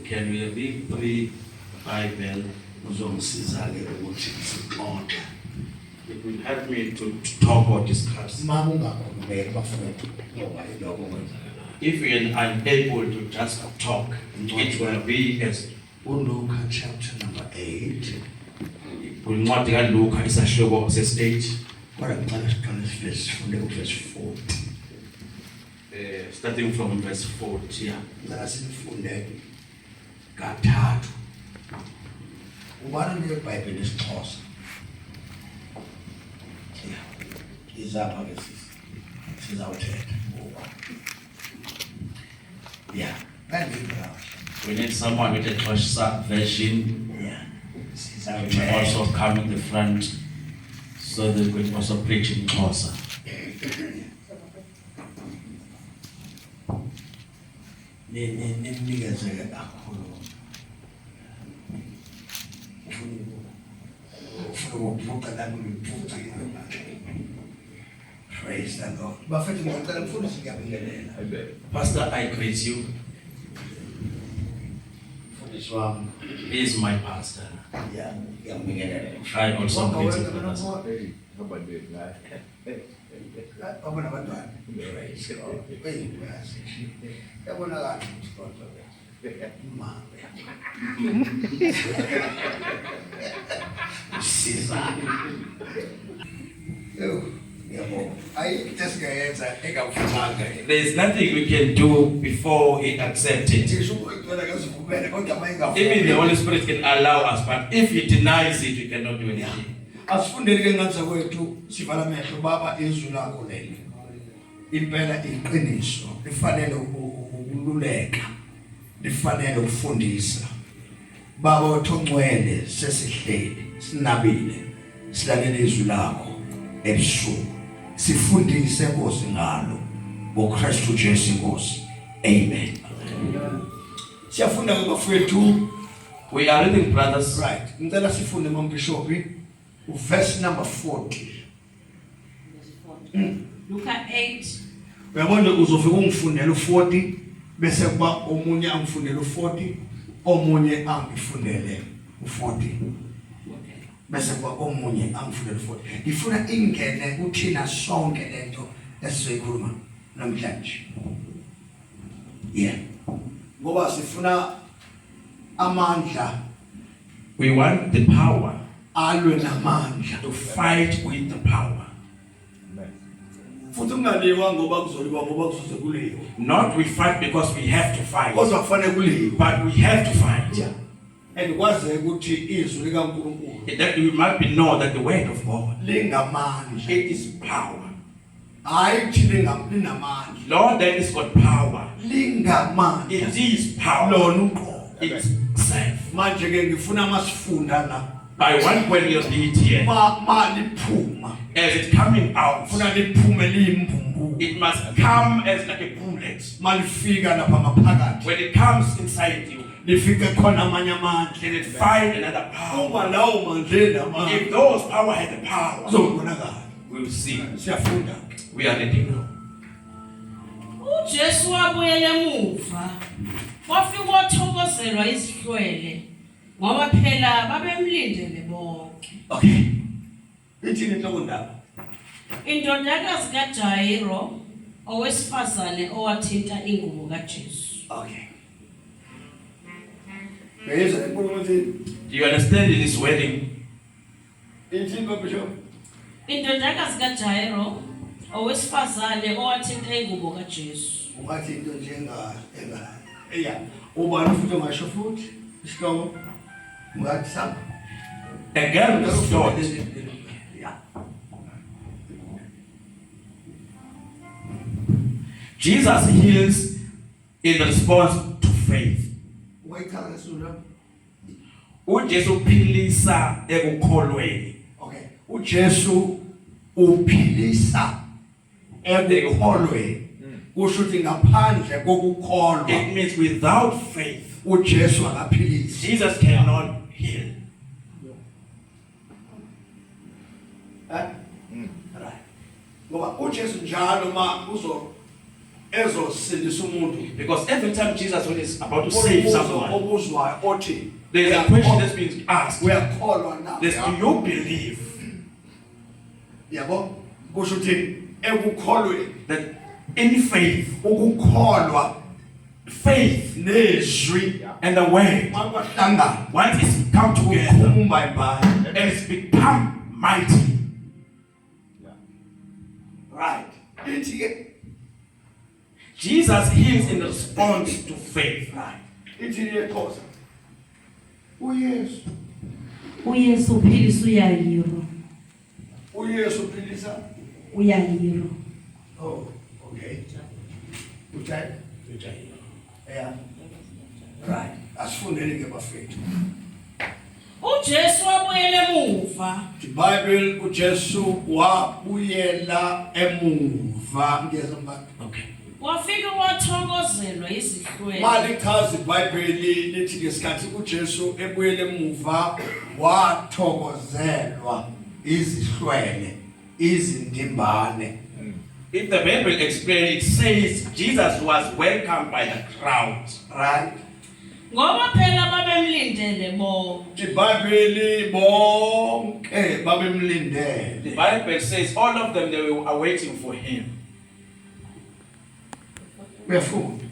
Can we read 3 Bible? It will help me to talk or discuss. If we are unable to just talk, it will be as Luke chapter number 8. Incwadi kaLuka isahluko sestage. Verse 40. Starting from verse 40. Ngasifunde kathathu. Ubani leBhayibheli isiXhosa? Izapha ke sizawuthetha. Yeah. We need someone with a Xhosa version. Yeah. Who will also come in the front so that we can also preach in Xhosa. Ninikeze kakhulu. Praise the Lord. Bafethu ngicela mfundisi ngiyabingelela. Pastor, I greet you. He is my pastor. Yeah, ngiyabingelela. I also greet you, brothers. Abona abantwana. Praise God. Praise. Yabonakala uSiphoto. Mama. Siza. There is nothing we can do before he accepts it. Even the Holy Spirit can allow us, but if he denies it, we cannot do anything. Asifundele ngenza kwethu sivala amehlo baba izwi lakho leli. Impela iqiniso lifanele ukululeka. Lifanele ukufundisa. Baba othongcwele sesihleli sinabile silalele izwi lakho ebusuku. Sifundise Nkosi ngalo ngoKristu Jesu Nkosi. Amen. Siyafunda ngabafowethu. We are reading, brothers. Right. Ngicela sifunde mambishop verse number 40. Luka 8. Uyabona uzofika ungifundela u40 bese kuba omunye angifundela u40 omunye angifundele u40. Bese kuba omunye angifundela u40. Ngifuna ingene kuthina sonke lento esizoyikhuluma namhlanje. Yeah. Ngoba sifuna amandla. We want the power Alwe namandla to fight with the power. Futhi ungaliwa ngoba kuzoliwa ngoba kuzoze kuliwe. Not we fight because we have to fight, Kodwa kufanele kuliwe. but we have to fight. Yeah. And kwaze ukuthi izwi likaNkulunkulu That we might be know that the word of God, lingamandla. it is power. Hayi thile ngamlinamandla. Lord, that is got power. Lingamandla. It is power. Lona uqobo. It's self. Manje ke ngifuna masifunda la. I want when you read here, Ma liphuma. as it coming out, Funa liphume liyimbumbu. it must come as like a bullet. Malifika lapha ngaphakathi. When it comes inside you, Lifike khona amanye amandla. can it find another power? Uma lawo mandla namandla. If those power had the power, Uzobonakala. we will see. Siyafunda. We are reading now. uJesu wabuyela emuva. Wafika wathokozelwa izihlwele ngoba phela babemlindele bonke. Okay. Ithini inhloko ndaba? Indodakazi kaJairo owesifazane owathinta ingubo kaJesu. Okay. Beyeza inkulumo nje. Do you understand in this wedding? Ithini Bishop? Indodakazi kaJairo owesifazane owathinta ingubo kaJesu. Ungathi into njenga eya ubani futhi ngasho futhi isihloko ungathi saba A girl restored. yeah. Jesus heals in response to faith. Wayithatha ngesura. uJesu uphilisa ekukholweni. Okay. uJesu uphilisa ekukholweni. Kusho ukuthi ngaphandle kokukholwa It means without faith, uJesu akaphilisi. Jesus cannot heal. Right. Ngoba uJesu njalo ma ezosindisa umuntu. Because every time Jesus, when he's about to save someone, Obuzwayo othi there is a question that's being asked. uyakholwa na? There's, do you believe Yabo kusho uthi ekukholweni that in faith, ukukholwa faith nezwi and the word, mabahlangana once it's come together ukhumba ibhayibheli. and it's become mighty, Right. Ithi ke Jesus heals in response to faith. right. Ithi leXhosa. uYesu uyesu uphilisa uyayiro uYesu uphilisa. uyayiro Oh, okay. Ujayi? Yeah. Right. Asifundeni ke bafethu. ujesu wabuyela emuva IBhayibheli uJesu wabuyela emuva ngiyeza mba. Okay. wafika wathokozelwa izihlwele Malichaza iBhayibheli lithi ngesikhathi uJesu ebuyele emuva wathokozelwa izihlwele izindimbane. If the Bible explains, it says Jesus was welcomed by the crowd. Right. ngoba phela babemlindele bonke IBhayibheli bonke babemlindele. The Bible says all of them, they were waiting for him. Uyafunda.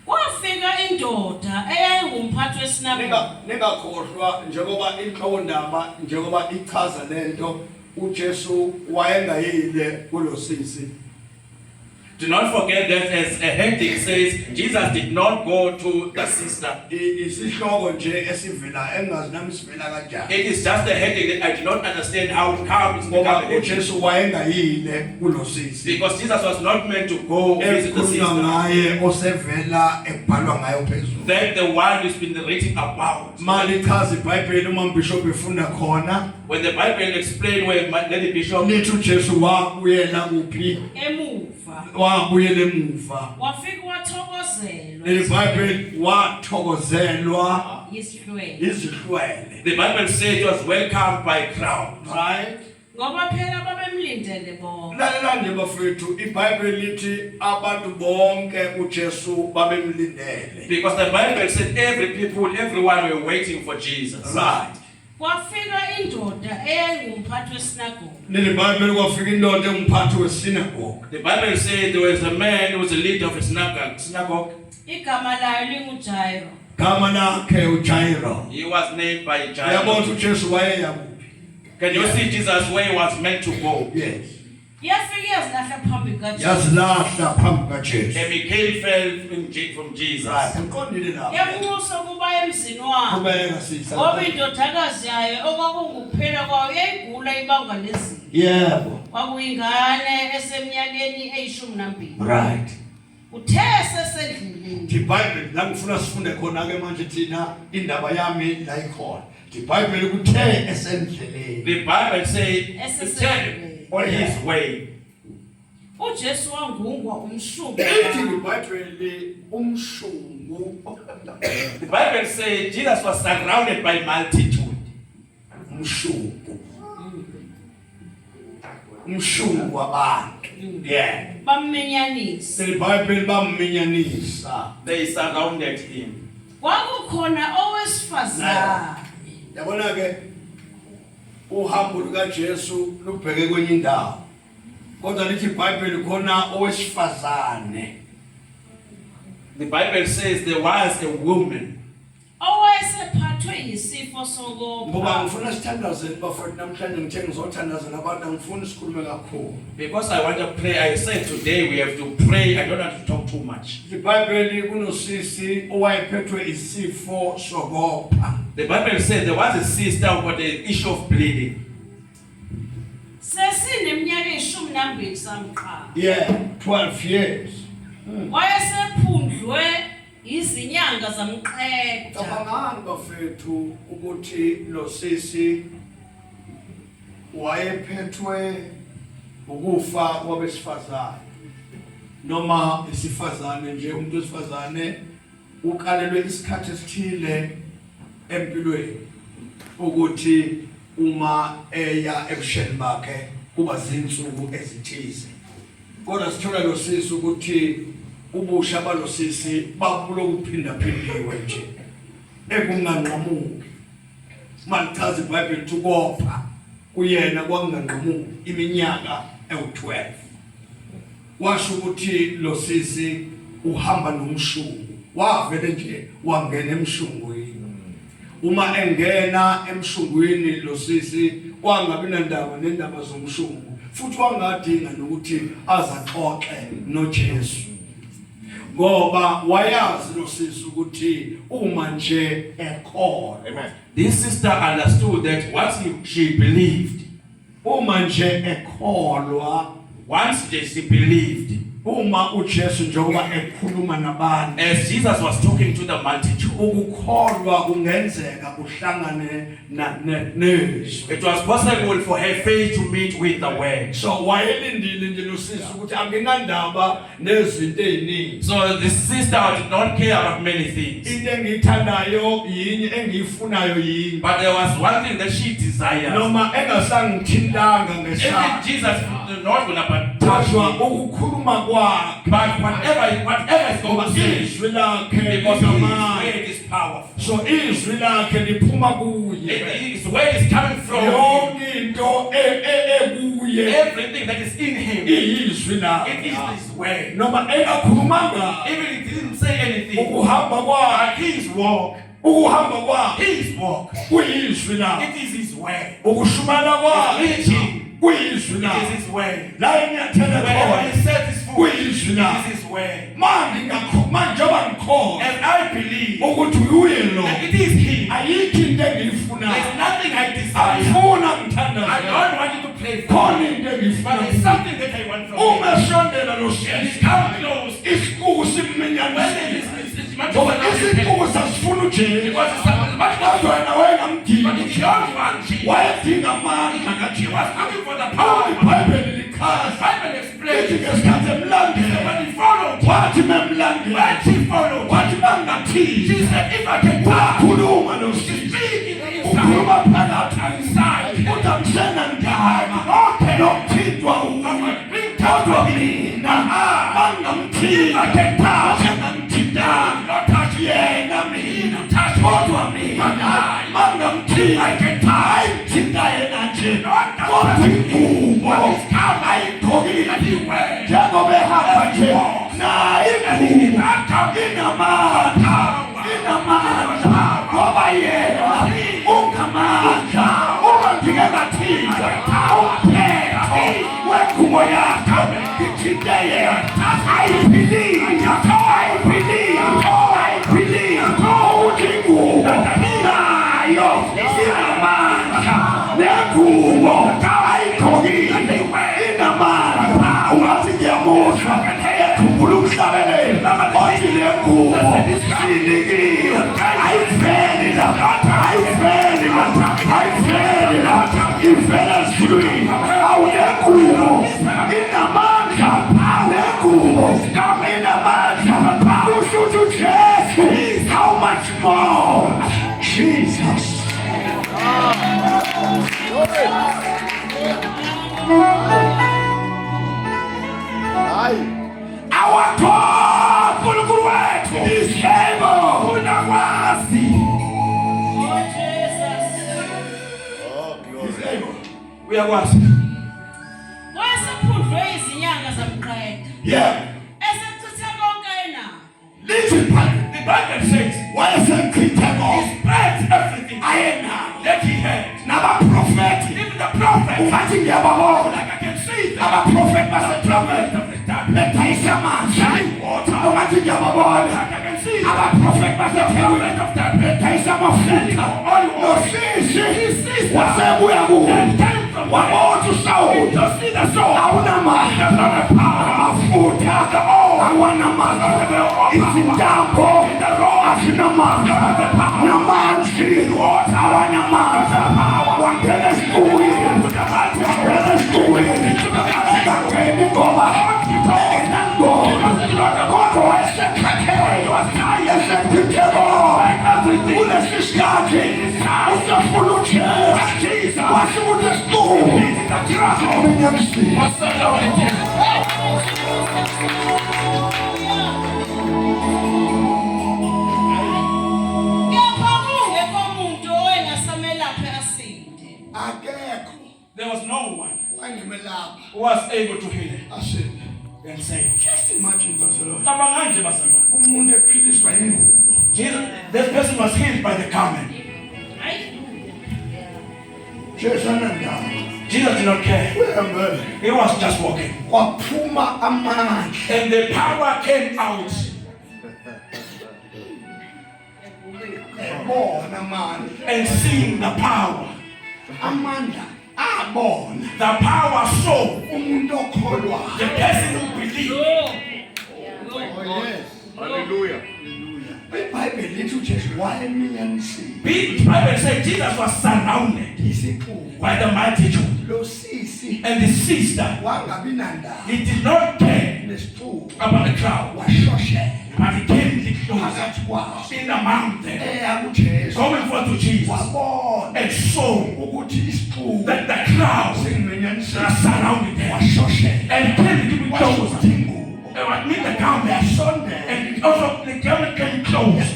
kwafika indoda eyayingumphathi wesinagogu Ningakhohlwa njengoba inhlawondaba njengoba ichaza lento uJesu wayengayile kulosisi. Do not forget that as a heading says, Jesus did not go to the sister. Isihloko nje esivela engazi nami sivela kanjani. It is just a heading that I do not understand how it comes to Ngoba become a heading. uJesu wayengayile kulosisi. Because Jesus was not meant to go visit the Ekhulunywa sister. ngaye osevela ekubhalwa ngayo phezulu. That the one who's been written about. Malichaza iBhayibheli uma umbishop efunda khona When the Bible explains where Lady Bishop, lithi uJesu wabuyela kuphi? emuva Wabuyela emuva. wafika wathokozelwa IBhayibheli wathokozelwa izihlwele izihlwele. the Bible says he was welcomed by crowd. Right? ngoba phela babemlindele bonke Lalelani bafethu iBhayibheli lithi abantu bonke uJesu babemlindele. Because the Bible said everyone were waiting for Jesus. Right. kwafika indoda eyayingumphathi wesinagogu IBhayibheli kwafika indoda engumphathi wesinagogue. The Bible said there was a man who was the leader of a synagogue. igama layo lingujayiro Gama lakhe uJairo. He was named by Uyabona Jairus. uJesu wayeya kuphi? Can you see Jesus where he was meant to go? Yes. yafika yazilahla phambi kajesu Yazilahla phambi kaJesu. And Michael fell from Jesus. Right. Ngiqondile lapho. yamnxusa ukuba emzini wakhe Kubeka sisa. ngoba indodakazi yayo okwakungukuphela kwayo yayigula ibanga lezinto Yebo. kwakuyingane eseminyakeni eyi12 Right. uthe sesendleleni IBhayibheli la ngifuna sifunde khona ke manje thina indaba yami la ikhona. IBhayibheli kuthe esendleleni. The Bible said, Yes, tell him on his way. ujesu wangungwa umshungu Ethi IBhayibheli umshungu. The Bible said Jesus was surrounded by multitude. Umshungu. Umshungu wabantu. Yeah. bammenyanisa IBhayibheli bamminyanisa. They surrounded him. kwakukhona owesifazane Yabona ke uhambo lukaJesu lubheke kwenye indawo. Kodwa lithi iBhayibheli khona owesifazane. The Bible says there was a woman. owayesephathwe yisifo Ngoba sokopha ngifuna sithandaze bafowethu namhlanje ngithe ngizothandaza nabantu ngifuna sikhulume kakhulu. Because I want to pray, I said today we have to pray. I don't want to talk too much. IBhayibheli kunosisi owayephethwe isifo sokopha. The Bible says there was a sister who got the issue of bleeding. sesineminyaka eyi12 samqala Yeah, 12 years. wayesephundlwe izinyanga zamqeda Cabangani bafethu ukuthi lo sisi wayephethwe ukufa kwabesifazane noma isifazane nje umuntu wesifazane ukalelwe isikhathi esithile empilweni ukuthi uma eya ebusheni bakhe kuba zinsuku ezithize. kodwa sithola lo sisi ukuthi ubusha balo sisi babulo kuphinda phindiwe nje ekunganqamuki malichaza iBhayibheli ukopha uyena kwanganqamuki iminyaka ewu12 washo ukuthi lo sisi uhamba nomshungu wavele nje wangena emshungwini uma engena emshungwini lo sisi wangabi nendaba zomshungu futhi wangadinga nokuthi azaxoxe noJesu ngoba wayazi lo sisi ukuthi uma nje ekholwa. Amen. This sister understood that she believed. Uma nje ekholwa, once she believed, uma uJesu njengoba ekhuluma nabantu, as Jesus was talking to the multitude, ukukholwa kungenzeka kuhlangane nezwi. it was possible for her faith to meet with the word. So wayelindile nje lo sisi ukuthi anginandaba nezinto eziningi. So the sister did not care about many things. Into engiyithandayo yinye engiyifunayo yinye. But there was one thing that she desired. Noma engasangithintanga ngesandla. Even Jesus not gonna touch me. Ukukhuluma kwakhe. But whatever is going to say, izwi lakhe because his word is powerful. So izwi lakhe liphuma kuye. His word is coming from him. Yonke into ekuye. Everything that is in him, izwi lakhe. it is his word. Noma engakhulumanga, Even if he didn't say anything, ukuhamba kwakhe, his walk, ukuhamba kwakhe, his walk, kuyizwi lakhe. it is his word. Ukushumana kwakhe, His preaching, kuyizwi it lakhe. is his word. La enyathela Wherever khona, he set his foot, kuyizwi it lakhe. is his word. Manje njengoba ngikholwa And I believe ukuthi uye lo. that it is him. Ayikho into engiyifunayo. There's nothing I desire. Angifuna I ngithandaze. don't want you to play for Khona me. into But engiyifuna. there's something that I want from Uma you. shondela lo And sisi. it's come close. Isiqubu When simminyanisile. it's much Ngoba more isiqubu sasifuna ujeni. because it's much more. Kodwa wena wayengamdingi. But it's yours one Jesus. Wayedinga amandla He kaJesu. was looking for the power. iBhayibheli The lichaza. Bible Lithi explains ngesikhathi emlandela. when he followed, Wathi memlandela. when he followed, Wathi bangathini. he said, if I can talk, Wakhuluma lo sisi. speak in the Ukhuluma inside, phakathi. inside, Uthi angisenandaba. Nokuthintwa uwe. Kodwa mina bangamthini. Bangamthintanga. Yena mina. Kodwa mina bangamthini. Ayithinta yena nje. Kodwa ingubo ayigqokile. Njengoba ehamba nje. Naye ingubo inamandla. Ngoba yena ungamandla. Ungafike ngathintwa. Uphepha wengubo yakhe. Ngithinte yena. I believe. Ukuthi ingubo nayo inamandla. Nengubo ayigqokile inamandla. Ungathi ngiyamosha. Ekhumbula ukuhlabelela. Othi le ngubo sinikile. Ayiveli lapha. Ivela ezulwini. Awu nengubo inamandla. Nengubo inamandla. Kusho ukuthi uJesu, how much more? Jesus. Our God, uNkulunkulu wethu, is able, unakwazi. Oh Jesus. He's able. uyakwazi. Wayesephudlwe izinyanga zamqeda. Yeah. Esechithe konke enakho. Listen, the Bible says, wayesenchithe konke. Spread everything Ayenakho. that he had. Nabaprofethi. Even the prophet, Ungathi ngiyababona. like I can see that. Abaprofethi baseProfethi. Bethayisa amanzi. Ungathi ngiyababona. Like I can see that. Abaprofethi baseProfethi. Bethayisa amafutha. Nosisi wasebuya kuwo. Wabona uSawuli. Awunamandla. Amafutha awanamandla. Izintambo azinamandla. Namanzi awanamandla. Wangena esikuwini. Ngangeni ngoba enangona. Kodwa wayesekhethelo. Kulesi sikhathi usafuna uJesu. Wasuka esikuwini. There was no one who was able to heal him and save him. Jesus, this person was healed by the garment. Jesus did not care. He was just walking. And the power came out. And seeing the power. The power saw the person who believed. Oh yes. Hallelujah. The Bible says Jesus was surrounded by the multitude. And the sister, he did not care about the crowd, but he came close in the mountain, coming forth to Jesus, and saw that the crowd surrounded him, and came close. Meet the garment, and also the garment came close.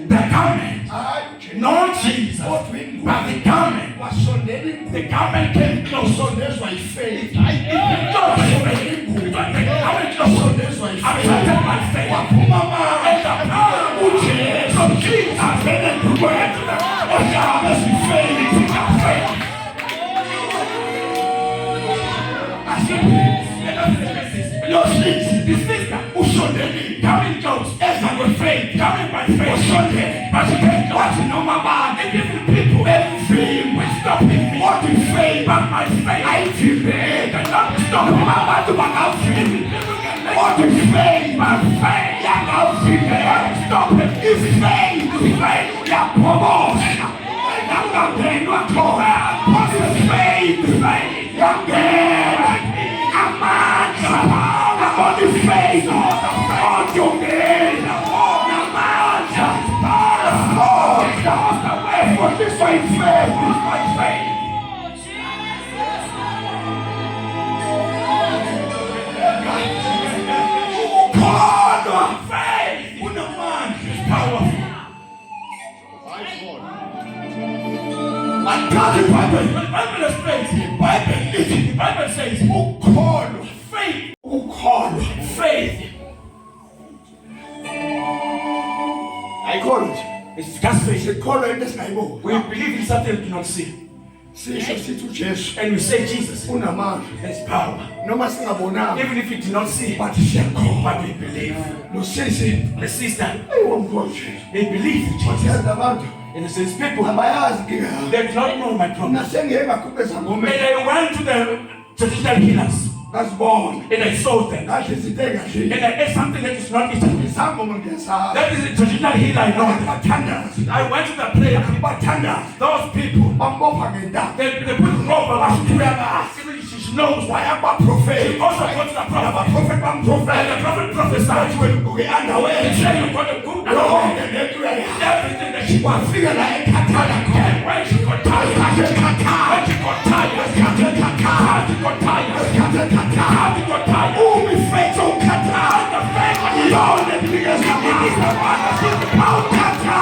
The garment, not Jesus, but the garment. The garment came close. So that's why faith. I planted my faith. And the power of Jesus made it to where the garment faith. Your sister, the sister who showed them coming close, as I was faith, coming by faith, showed them, but she can't watch no mama, and different people, everything was stopping me. What is faith? But my faith, I feel bad, and not stop mama to my outfit. What is faith? My faith, I'm outfit, stop it. It's faith, yeah, promotion. I'm not paying what for her. What is faith? I'm dead. I'm mad. On the face, on your name, the mountain, the way for this way, faith is my faith. God of faith, with a man is powerful. I got the Bible. The Bible is faith. The Bible says, who call faith? Who call faith? I call it. It's just faith. We believe in something we do not see. And we say Jesus has power. Even if we do not see, but we believe. The sister, they believe in Jesus. And it says people, they do not know my problem. And I went to the traditional healers. That's born. And I saw them. And I ate something that is not eaten. That is a traditional healer I know. I went to the prayer. Those people, they put rope around her. She knows why I'm a prophet. She also goes to the prophet. And the prophet prophesied. He said you got a good law. Everything that she was feeling like when she got tired. Oh, we faith so kata. The faith of the Lord that because it is the one that is the power kata.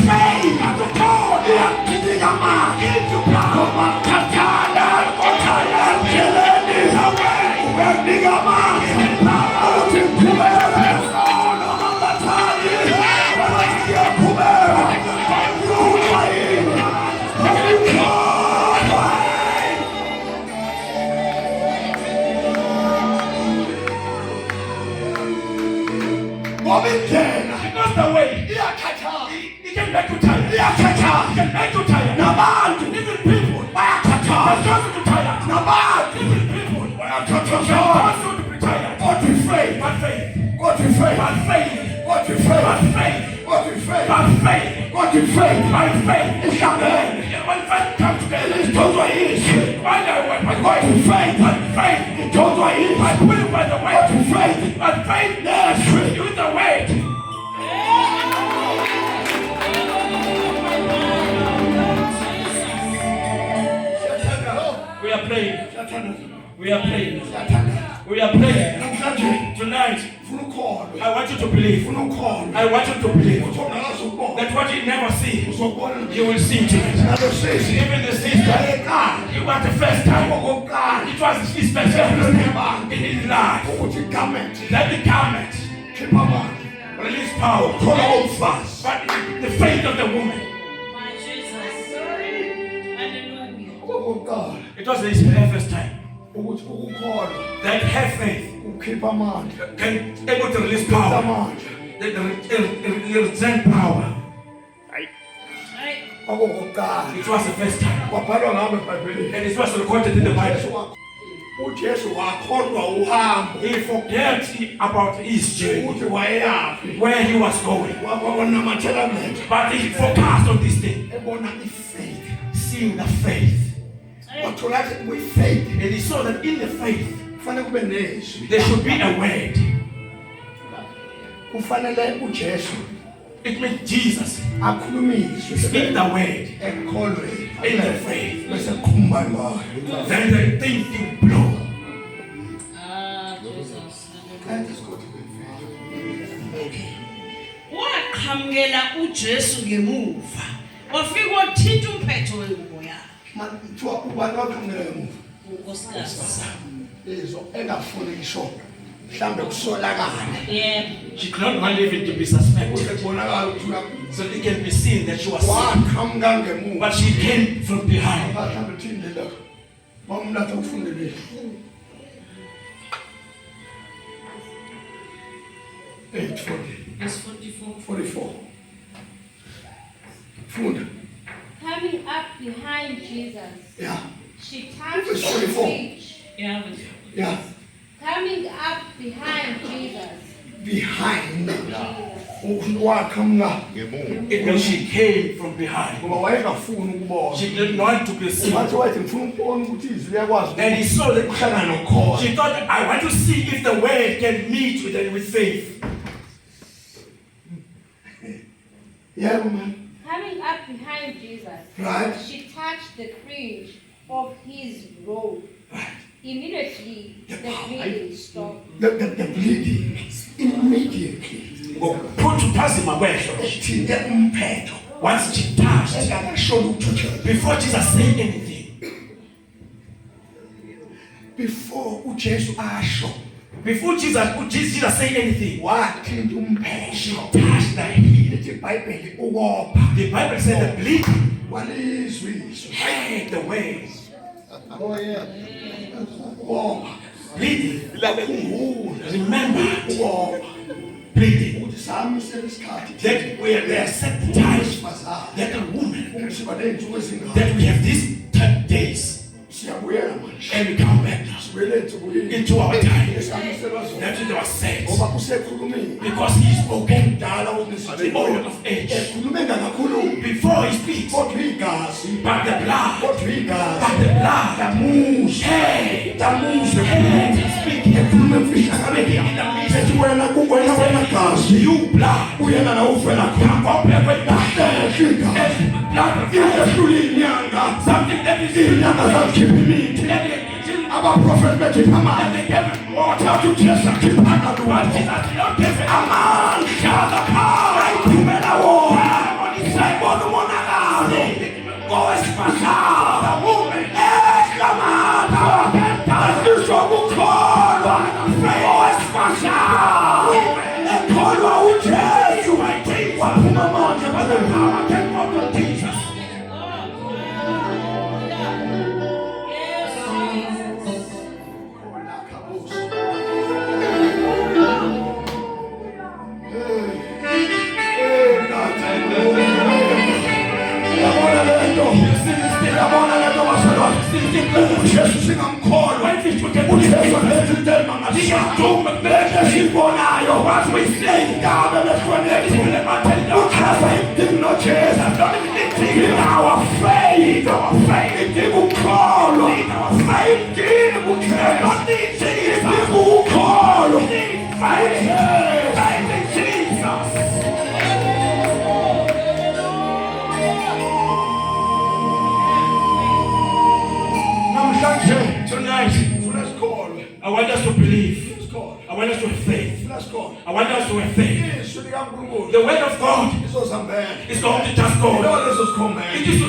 Faith of the God. Keeping a man into power kata. Killing is away. Bending a man in power to because the way he can make you tired. He can make you tired. Naman, even people, why are you tired? Naman, even people, why are you tired? What is faith? What faith? What is faith? What faith? What is faith? What faith? What is faith? What faith? What is faith? My faith is coming. When faith comes together, it's told what it is. What is faith? What faith? It's told what it is. I put it by the way. What is faith? What faith? Yes. Use the weight. We are praying. We are praying. We are praying. I want you to believe. I want you to believe that what you never see, you will see tonight. Even the sister, it was the first time. It was his first time in his life. That the garment release power. But the faith of the woman. My Jesus. Hallelujah. It was his first time. That have faith can able to release power. Represent power. It was the first time. And it was recorded in the Bible. He forget about his journey, where he was going. But he focused on this thing. Seeing the faith. And he saw that in the faith, there should be a word. It means Jesus speak the word in the faith. Then the thing will blow. Jesus. Waqhamukela uJesu ngemuva. Wafika wathinta umphetho wengubo yakhe. Unkosikazi. Yeah. She did not want even to be suspected. So it can be seen that she was sick. But she came from behind. 8:40. Verse 44. Coming up behind Jesus. Yeah. She touched Verse the 44. fringe. Yeah. Coming up behind Jesus. Behind. It means she came from behind. She did not want to be seen. And he saw that she thought, I want to see if the word can meet with faith. Yeah, woman. Coming up behind Jesus. Right. She touched the fringe of his robe. Right. Immediately, the bleeding stopped. The bleeding immediately. Once she touched, before Jesus said anything, before Jesus said anything, she touched the heel. The Bible said the bleeding had the ways. Oh yeah. Bleeding. Remember. Bleeding. That we are set the times that a woman that we have these 10 days and we come back now into our time that we were set because he spoke the oil of age before he speaks but the blood speaking you blood something that is our prophet met him and they gave him water to test him. Jesus did not give him a man. Shall the power to men a war. When he said, "What the one around?" Go as fast. The woman, come on, our can't do so. Call go as fast. Call out, you might take one from a man, but the power can come to Jesus. Tonight, I want us to believe. I want us to faith. Let's go. I want us to have faith. Izwi likaNkulunkulu The word of God lizozihambela. is going to just go. Yilona lizosikhomela. It is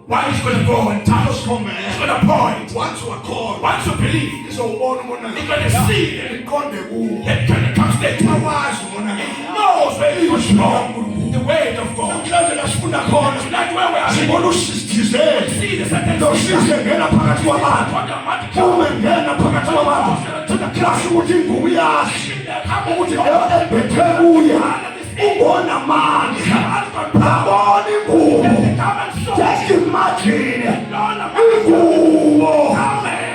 why it's going to go and touch. It's Lizosikhomela. going to point. Once you are called, Once you believe, lizowubona it's umonakalo. going to see it. Liqonde kuwo. It's going to touch that. Awazi umonakalo. Knows where it was from. The word of God. Namhlanje la sifunda khona. That's where we are. Sibona usisithizeni. See the sentence. Losize ngena phakathi kwabantu. Uma ngena phakathi kwabantu. Kusho ukuthi ingubo iyazi. Ukuthi leyo ebhethe kuye. Ubona amandla. Abona ingubo. Just imagine. Ingubo.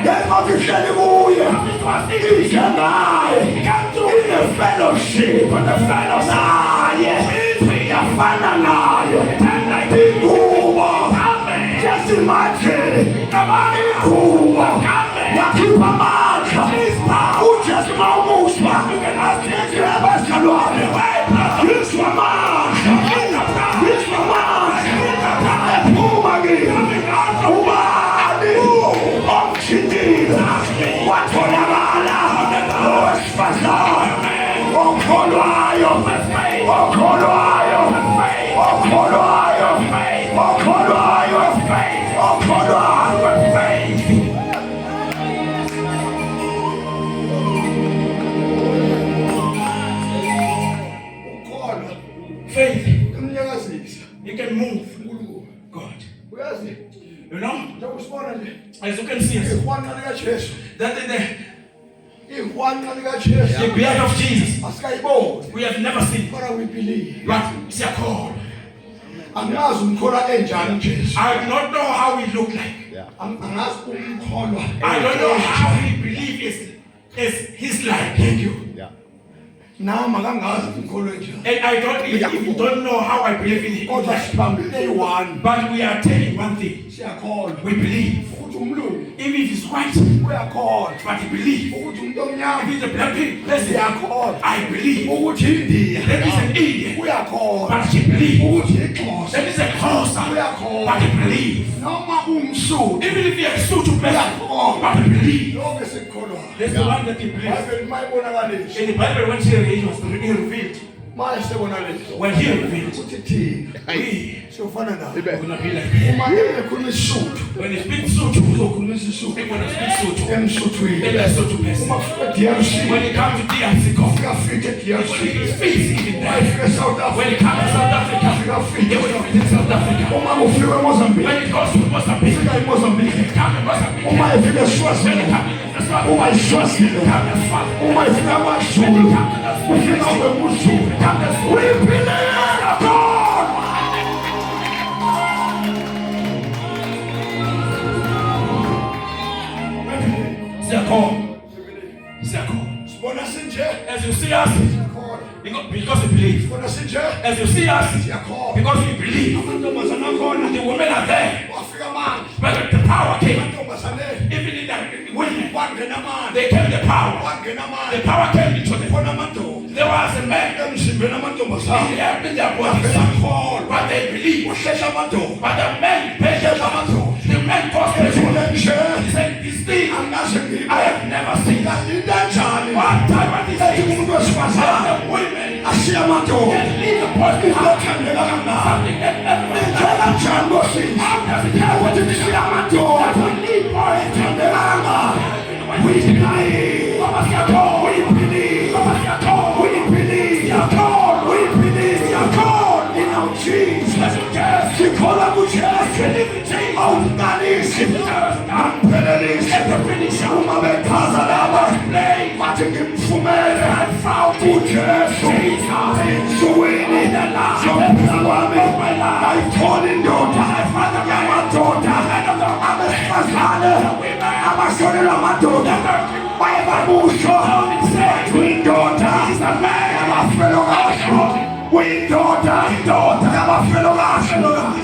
Ngenxa ihleli kuye. Ijengaye. Ine-fellowship. Naye. Yafana naye. Ingubo. Just imagine. Ingubo. Yakhipha amandla. Ujesu mawumuswa. Abazalwane. Yiswa amandla. Yiswa amandla. Ephuma kimi. Ubani omshintile. Watholakala. Owesifazane. Okholwayo. Okholwayo. Okholwayo. Okholwayo. Okholwayo. Faith. Kumnyakazisa. You can move. uNkulunkulu. God. Uyazi You know, njengoba usibona nje as you can see, ihwanqa likaJesu. that the Ihwanqa likaJesu. beard of Jesus, Asikayiboni. we have never seen. Kodwa we believe. But it's a call. Angazi umkholwa enjani uJesu. I do not know how we look like. Angazi umkholwa. I don't know how we believe is his life. Thank you. Nama kangazi umkholwa enjani. And I don't know how I believe in him. Kodwa sibambile eyi-1. But we are telling one thing. Siyakholwa. We believe. Ukuthi umlungu Even if it's white, uyakholwa. but he believes. Ukuthi umuntu If omnyama it's a black person, uyakholwa. I believe. Ukuthi India That is an Indian, uyakholwa. but she believes. Ukuthi iXhosa That is a Xhosa, but he believes. noma umSuthu Even if you are so to bless, uyakholwa. but he believes. Lonke sikholwa. That's the one that he believes. Bible mayibonakalisa. In the Bible, when he was revealed, Maye sebonakalisa. when he revealed, Ukuthi thina we siyofana naye. are going to be like him. Uma ekhuluma isiSuthu When he speaks Sotho, uzokhuluma isiSuthu we're going to speak Sotho. emSuthwini. Maybe a Sotho person. Uma kufika DRC When it comes to DRC, ufika DRC. he speaks even there. Ufika South When Africa. it comes to South Africa, he will speak in South Africa. Uma ufika eMozambique. When it goes to Mozambique, Ufika eMozambique. come to Mozambique. Uma efika When it eSwazini. comes to Swazini, Uma eSwazini. come to Swazini. Uma efika kwaZulu. Ufika kweMzulu. We believe God. Sibona sinje. As you see us, Siyakholwa. because we believe. Sibona sinje. As you see us, Siyakholwa. because we believe. Amantombazana akhona. The women are there, Wafika manje. but the power came. Amantombazane. Even in the women, Wangena manje. they came the power. Wangena The manje. power came into them. Khona amadoda. There was a man Emzimbeni amantombazane. in their bodies, Akholwa. but they believe. Uhlehla amadoda. But the man paid the man cost me. Ethule He nje. said, this thing Angaze ngibe. I have never seen. Into enjani. One time at this Ethi thing, umuntu wesifazane. the women Ashiya amadoda. can leave the body. Izothandeka kangaka. Something that never Indlela njani Nkosi? Ukuthi nishiya amadoda. Ithandeka kangaka. We believe. We believe. We believe. We believe. In our Jesus. Sikholwa kuJesu. Awuqalisi. Amphelelisi. Uma bechaza laba. Bathi ngimfumele. uJesu. Ensukwini zokuphila kwami. Ngayithola indoda. Yamadoda. Abesifazane. Abashonelwa amadoda. Baye babusho. Uyindoda. Yabafelokazi. Uyindoda. Yabafelokazi.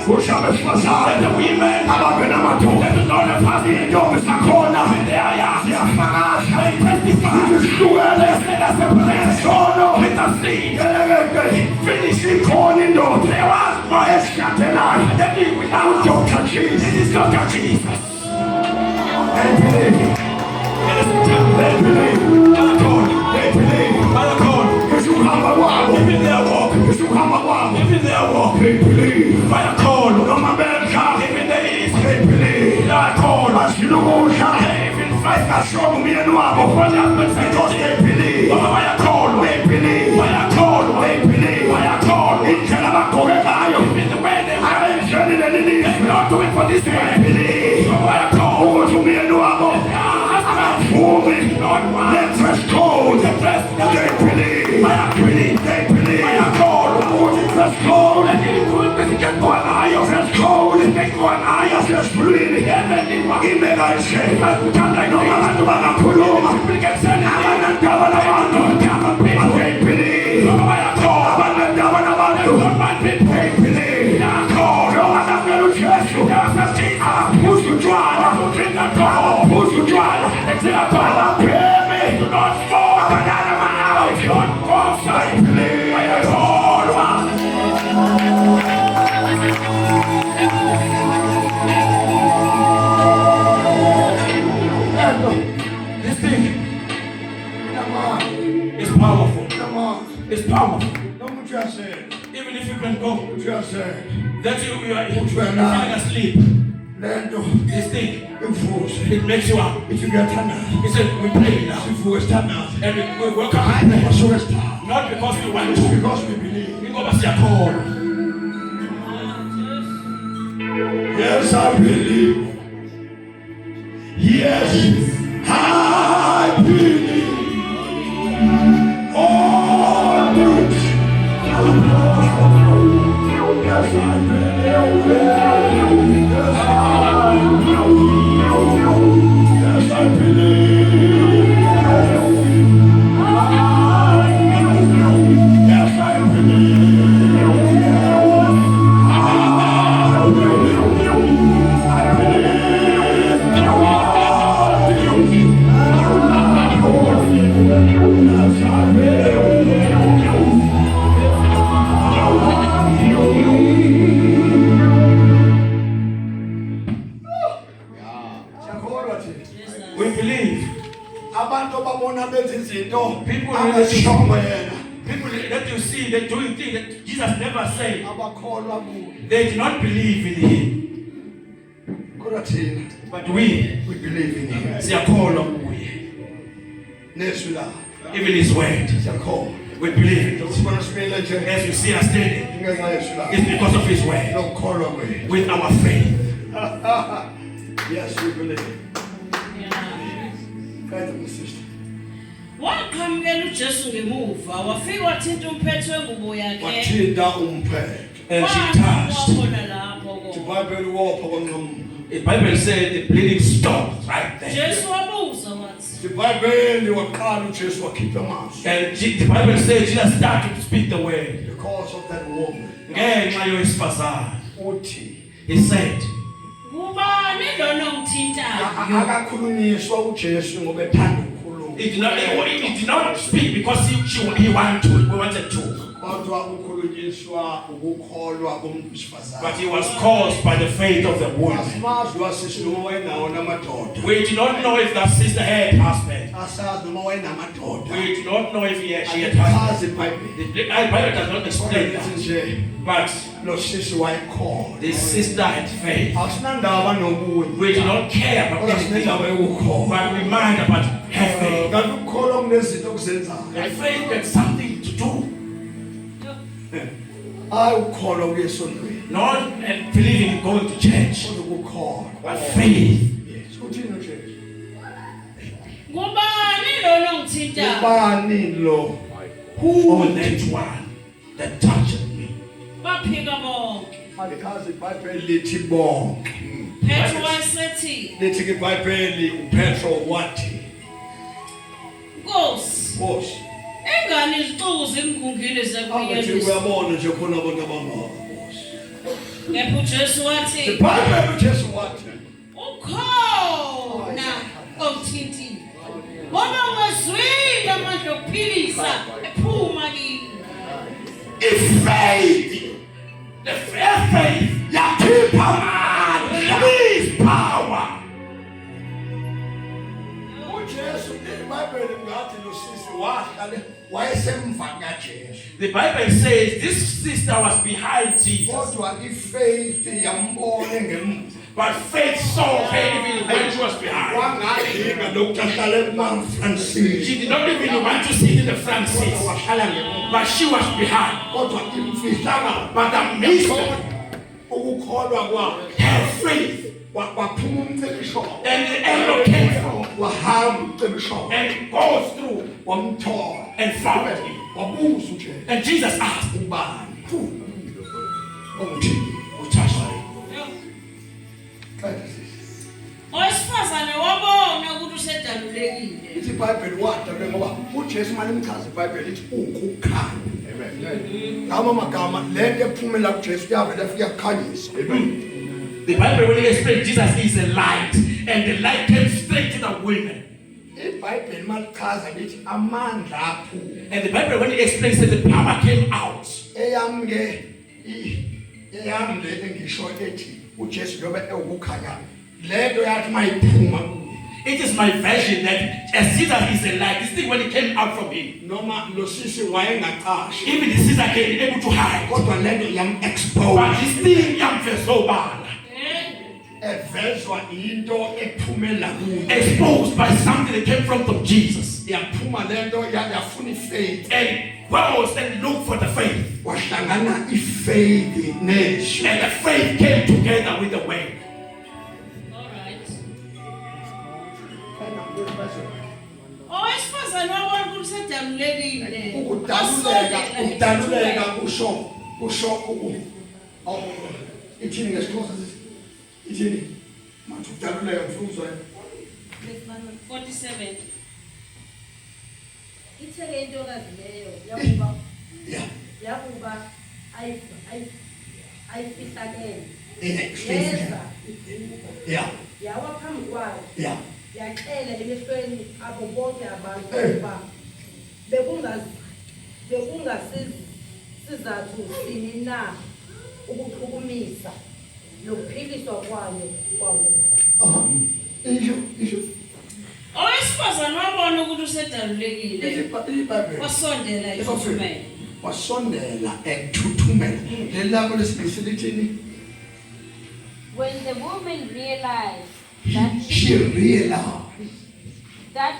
Kusho abesifazane. Ababe namadoda. Iy'ntombi zakhona. Ziyafakaza. Zihlukene. Nesono. Finish ikhona indoda. Esishadelayo. UDr. Jesus. It is Dr. Jesus. They believe. They believe. They believe. For the husband said, because they believe. They believe. They believe. In Jalabakogekayo. In the way they are mentioning the need. They not do it for this way. They believe. Oh, to me and no other. Moving. Let's press gold. They believe. They believe. Press gold. Press gold. Press breathing. Imela say. No matter what I put on. They believe. This thing is powerful. It's powerful. Even if you can go, that you are falling asleep. This thing, it makes you up. He said, we pray now. And we work out. Not because we want to. Because we believe. We go back to your call. Yes, I believe. Yes, I believe. All truth. Yes, I believe. Yes, I believe. Yes, I We believe. People that you see, they're doing things that Jesus never said. They did not believe in him. But we believe in him. siyakholwa kuye. Even his word. We believe it. As you see us standing, it's because of his word. With our faith. Yes, we believe. Waqhamukela uJesu ngemuva wafika wathinta umphetho wengubo yakhe And she touched. wakhona lapho The Bible said the bleeding stopped right there. Jesu wabuza wathi And the Bible said Jesus started to speak the word. because of that woman. Ngenxa yowesifazane. He said, ngubani lona ongithintayo Akakhulunyiswa uJesu ngoba ethanda ukukhuluma. he did not speak because he wanted to. Kodwa ukukhulunyiswa ukukholwa komsifazane. But he was caused by the faith of the woman. Asimazi wasisi noma wayenawo namadoda. We do not know if that sister had husband. Asazi noma wayenamadoda. We do not know if she had husband. Asazi iBhayibheli. The Bible does not explain that. Nje But lo sisi wayekholwa. the sister had faith. Asinandaba nobunye. We do not care about Kodwa anything. sinendaba yokukholwa. But we mind about her faith. Kanti ukukholwa kunezinto okuzenzayo. And faith has something to do. Hayi ukukholwa kuye esondweni. Not believing in going to church. Kodwa ukukholwa. But faith. Yes. Uthini uJesu? ngubani lona ongithintayo Ubani lo? Who was that one that touched me? baphika bonke Alikazi iBhayibheli lithi bonke. Petro wayesethi Lithi iBhayibheli uPetro wathi, Nkosi Nkosi, engani izixuku zimgungile abathi zakuyelisa uyabona nje khona abantu abangaka Nkosi. kepha uJesu wathi iBhayibheli uJesu wathi, ukhona ongithintile ngoba ungazwile amandla okuphilisa ephuma kimi faith. The faith Yakhipha amandla. release power. uJesu iBhayibheli ngathi lo sisi wahlale wayesemva kaJesu. The Bible says this sister was behind Jesus. Kodwa ifaith yambona ngemuva. But faith saw her even when she was behind. She did not even want to sit in the front seat. But she was behind. But amazing, her faith. And the angel came from and goes through and found him. And Jesus asked, who touched me? Owesifazane wabona ukuthi usedalulekile. Ithi iBhayibheli wadalwe ngoba uJesu manje imchaza iBhayibheli ithi ukukhanya. Amen. Amagama lento ephumela kuJesu yavela fika kukhanyisa. The Bible when it explains Jesus is a light and the light came straight to the women. iBhayibheli malichaza lithi amandla aphuma. And the Bible when it explains that the power came out. Eyamle engisho ethi uJesu yobe ukukhanya. Lento yathi mayiphuma. It is my version that as Jesus is a light, this thing when it came out from him, Noma lo sisi wayengaqashi. even the sister came able to hide. Kodwa lento yam But expose. this thing yamvesobala, Evezwa into ephumela kuyo. exposed by something that came from Jesus. Yaphuma lento yafuna ifaith. And rose and looked for the faith. Wahlangana ifaith nezwi. And the faith came together with the way. Owesifazane wabona ukuthi usedalulekile. Ukudaluleka kusho ithini ngesixhosa ithini manje ukudaluleka mfuzwe 47. Ithele intokazi leyo yakuba ayifihlakele. Yeza yawa phambi kwayo. Yaxela emehlweni abo bonke abantu ukuba bekungasizathu sini na ukuxhukumisa nokuphiliswa kwayo kwawo. isho Owesifazane wabona ukuthi usedalulekile. iBhayibheli Wasondela ethuthumela. wasondela ethuthumela lelabo lesibisi lithini. When the woman realized that She realized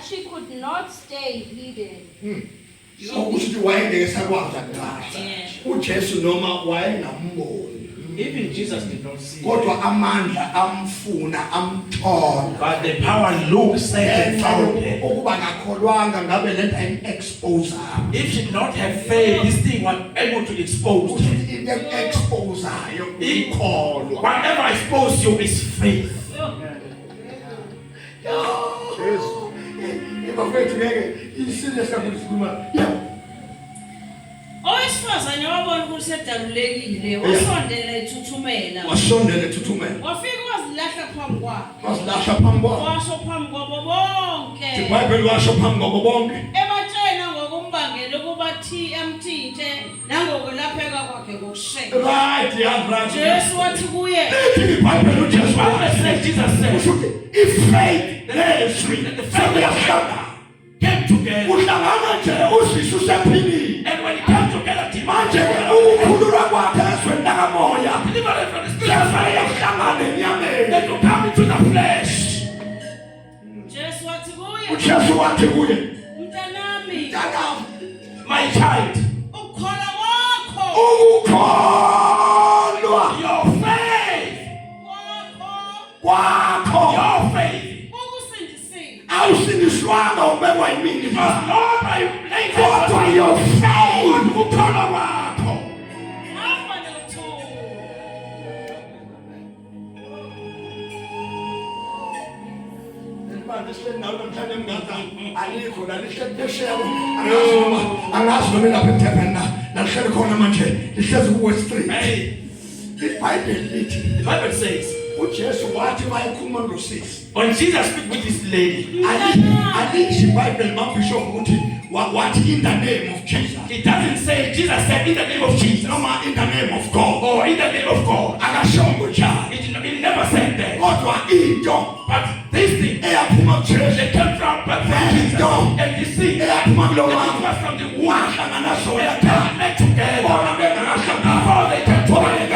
she could not stay hidden, ukuthi wayengeke sakwazi akuqasha uJesu noma wayengamboni. Even Jesus did not see it. Kodwa amandla amfuna amthola. But the power looks like and found it. Ukuba ngakholwanga ngabe lento ayexpose. If she did not have faith, this thing was able to expose her. Into exposayo ikholwa. Whatever exposes you is faith. Yesu. Ibafethu ngeke isile sakusikhuluma. Owesifazane wabona ukuthi usedalulekile. Wasondela ethuthumela. Wasondela ethuthumela. Wafika wazilahla phambi kwabo. Wasilahla phambi kwabo. Washo phambi kwabo bonke. iBhayibheli washo phambi kwabo bonke. Ebatshela ngokumbangela ukuba amthinte nangokwelapheka kwakhe ngokusheka. Right, yeah, right. Jesu wathi kuye, iBhayibheli uJesu Jesus said, ifaith nezwi sebeyahlangana, came together. uhlangana nje usisu sephilile. And when it came together, Manje ukukhululwa kwakhe eswena kamoya. delivered from the spirit, Yahlangana enyameni. then to come into the flesh. Jesu wathi kuye, uJesu wathi kuye, mntanami, "Mntanami, My child, ukukholwa kwakho ukukholwa your faith, kwakho your faith ukusindisile. awusindiswanga ubekwa yimini was not by kodwa your faith ukukholwa kwakho. Hamba nothula. angazi noma lapha eTurban na nalihleli khona manje lihlezi ku-West Street. Hey, iBhayibheli lithi the Bible says, uJesu wathi wayekhuluma nosisi when Jesus speak with this lady, alisho iBhayibheli mabhishobhu ukuthi wathi in the name of Jesus it doesn't say Jesus said in the name of Jesus noma in the name of God. or in the name of God. Akashongo njalo It never said that. kodwa into But this thing, eyaphuma kuJesu they came from Jesus. And you see, eyaphuma kulo it mama was from the womb. wahlangana They sona met together. bona bengahlangana Before they came together.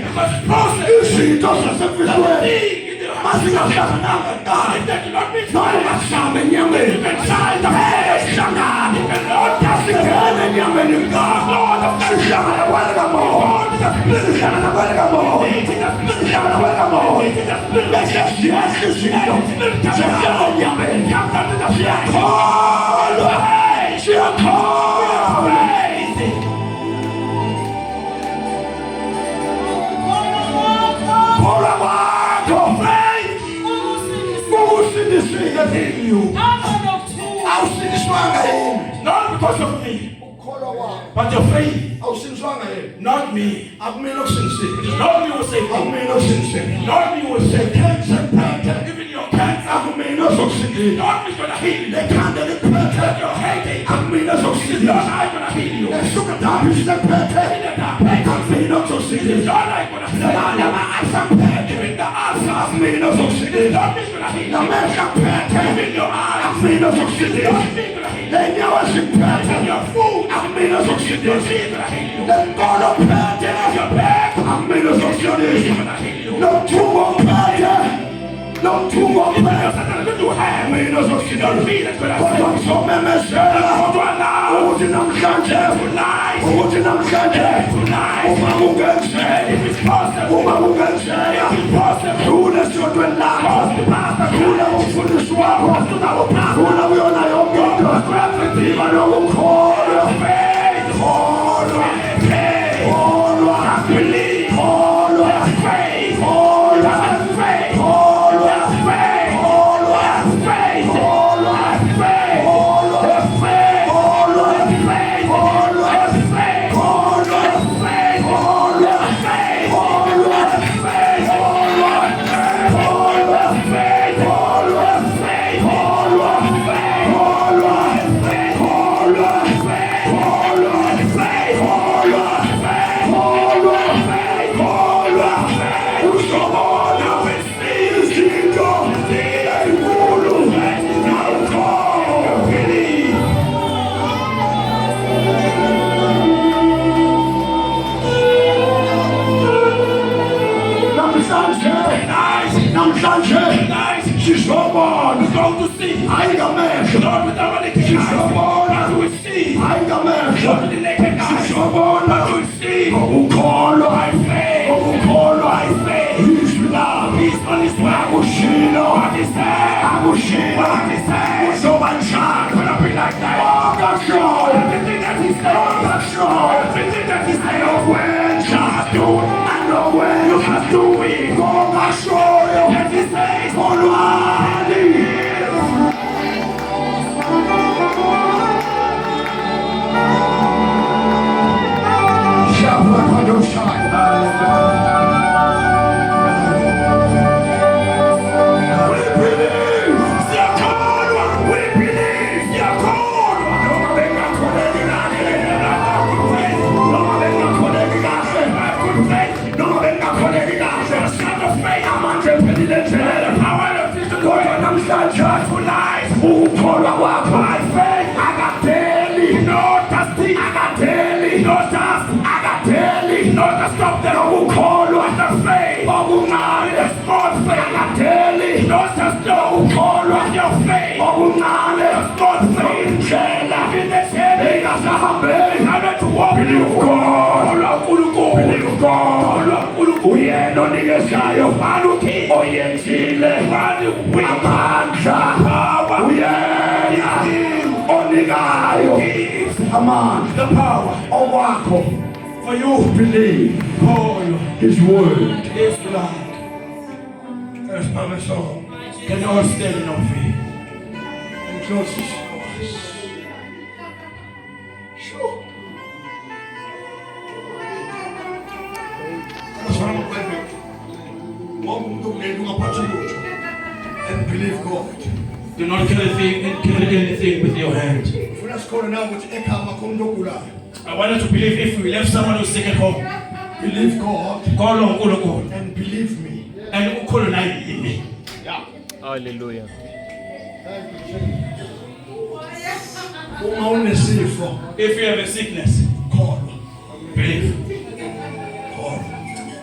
Because the process, izinto inhloso yasemfihlweni masingahlangana naye noma sishame enyameni sihlangane singene enyameni kaNkulunkulu sihlangane kwelikamoya sihlangane kwelikamoya sihlangane kwelikamoya bese siyazi izinto sihlangane enyameni siyakholwa siyakholwa kholwa kwakho ukusindisile yini awusindiswanga yini Not because of me, kholwa kwakho but your faith. awusindiswanga yini Not me. akumele ukusindisile It is not me who saved you. akumele ukusindisile Not me who saved you. Even your cancer. akumele uzokusindisa Not me gonna heal you. lekhanda likuphethe Your headache. akumele It's uzokusindisa not I gonna heal you. lesukadabi sikuphethe akumele uzokusindisa Not I gonna heal you. nalama asaphethe Even the answer. akumele It's uzokusindisa not me gonna heal you. namehla kuphethe Even your eyes. akumele It's uzokusindisa not me gonna heal you. lenyawo zikuphethe Even your food. akumele It's uzokusindisa not me gonna heal you. lenkolo phethe Your back. akumele It's uzokusindisa gonna heal you. nomthungo phethe nomthungo Even phethe your son that you have. akumele Your uzokusindisa feet is gonna kodwa heal you. ngizomemezela ukuthi namhlanje ukuthi namhlanje uma kungenzeka uma kungenzeka dlula esitshotweni lakho dlula umfundisi wakho dlula kuyona yonke into iba nokukholwa kholwa kholwa kholwa namhlanje sizobona Go to see. hayi ngamehlo Not with our naked eyes. sizobona But we see. hayi ngamehlo Not with the naked eyes. sizobona But we see. ngokukholwa ngokukholwa izwi lami He's on his way. akushilo What he said. akushilo What he said. uzoba njani Gonna be like that. akashoyo Everything that he said. akashoyo Everything that he said. anokwenza Do it. anokwenza You must do it. ngokashoyo That he says. kholwani ukukholwa kwakho akapheli ukukholwa okuncane akapheli ukukholwa okuncane indlela engasahambeli believe God uyena onikezayo oyenzile amandla uyena onikayo amandla The power okwakho for you. believe Call his word. his blood. That's my song. Can you all stand in our feet? And close his Sure. And believe God. Do not kill anything with your hand. I want you to believe if we left someone who's sick at home. Believe God Call on God and believe me. and call on me. Hallelujah. Uma unesifo, If you have a sickness, call. believe. Call.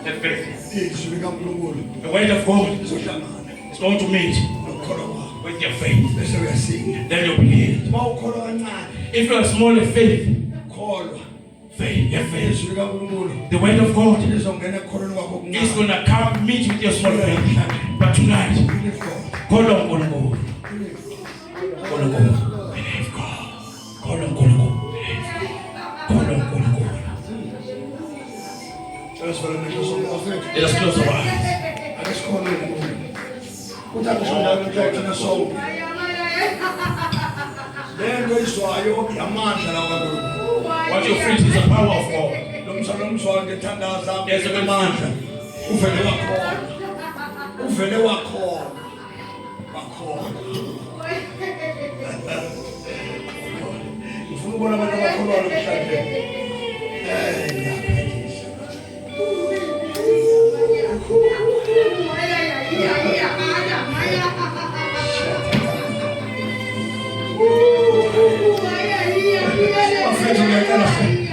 Have faith. Izwi likaNkulunkulu The word of God lizohlangana is going to meet nokukholwa kwakho. with your faith. Bese uyasinda. Then you'll be healed. Uma ukholwa kancane, If you are small in faith, kholwa. have faith. Izwi likaNkulunkulu The word of God lizongena ekukholweni kwakho is okuncane. going to come meet with your small faith. But tonight, Believe God. call on God. Call on God. Believe God. Call on God. Call on God. Let's follow the Lord prophet. Let us close our eyes. Let's call him. Uthatha shona ngekhethe naso. Lento izwayo yamandla la kaNkulunkulu. What you feel is the power of God. Lo msana umzwayo ngethandaza There's a amandla. Uvele wakhona. Uvele wakhona. Wakhona. Ufuna ukubona abantu abakholwa namhlanje. Bafethu ngiyacela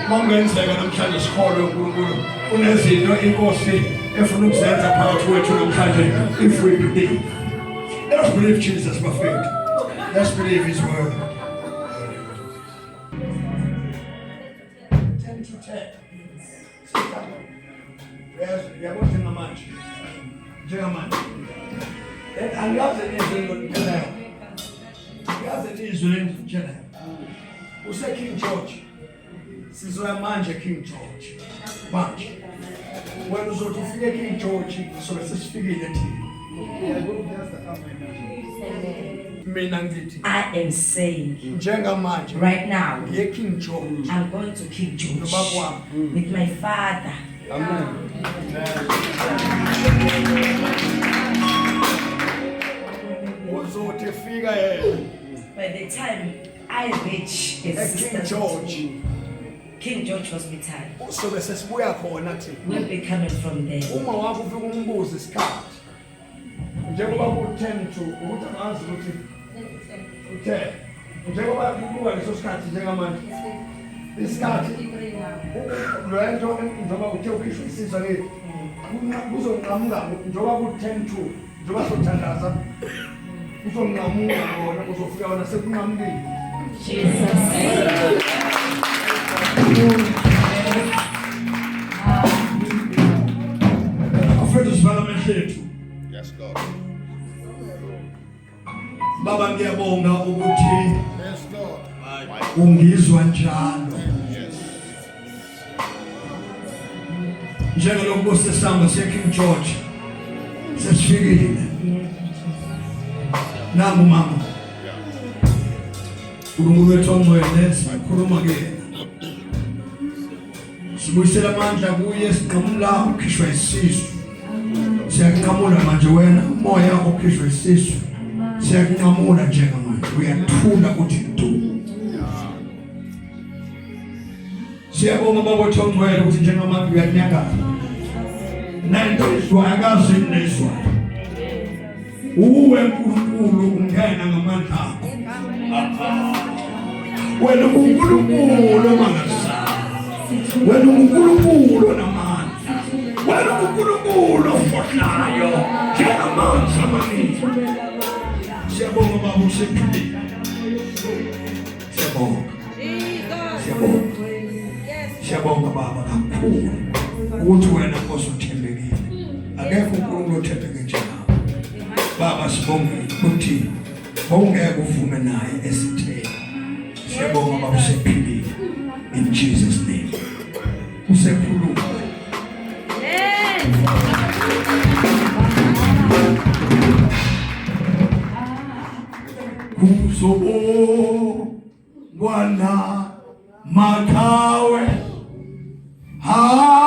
mangenzeka namhlanje sikholwe uNkulunkulu unezinto inkosi efuna ukuzenza phakathi kwethu namhlanje if we believe. Let us believe Jesus bafethu. Let's believe his word. 10 to 10. Yabona njengamanje. Njengamanje. Angazi nizwe ngikuthelayo. Angazi nizwe ngikuthelayo. Use King George. Sizoya manje King George. Manje. Wena uzothi ufike King George sobe sesifikile thina. Mina ngithi I am saying njengamanje right now, ye King George. I'm going to King George Nobaba with my father. uzothi fika yena By the time I reach his King sister's George. King George Hospital, Sobe sesibuya khona thina. we'll be coming from there. Uma wakho ufika umbuzo isikhathi. Njengoba ku10 to ukuthi angazi ukuthi uthe njengoba kubuka leso sikhathi njengamanje. Isikhathi lento njengoba uthe ukhishwa isizwe lethu. Kuzonqamuka njengoba ku10 to njengoba sothandaza. Kuzonqamuka bona uzofika wona sekunqamukile. Afethu sivalamehlo ethu. Yes, God. Baba ngiyabonga ukuthi Yes, Lord. ungizwa njalo. Yes. Njengalokho sesamba seKing George sesifikile. Nangu mama. uNkulunkulu wethu ongcwele sikhuluma ke. Sibuyisela amandla kuye siqhamula ukhishwa isisu. Siyakunqamula manje wena umoya okhishwa isisu. Siyakunqamula njengamanje uyathula uthi du. Siyabonga baba wethu ongcwele ukuthi njengamanje uyanyakala. Nanto izwayo akazi nezwayo. Uwe uNkulunkulu ungena ngamandla akho. Wena uNkulunkulu mangasa. Wena uNkulunkulu namandla. Wena uNkulunkulu ofohlayo. Njengamanzi amaninzi. Siyabonga baba usephilile. Siyabonga. Siyabonga. Siyabonga baba kakhulu ukuthi wena Nkosi uthembekile. Akekho uNkulunkulu othembeke njalo. Baba sibonge ukuthi ongeke uvume naye esitheni. Siyabonga baba usephilile. In Jesus name. Usekhuluma. Kuzobo wana makawe ha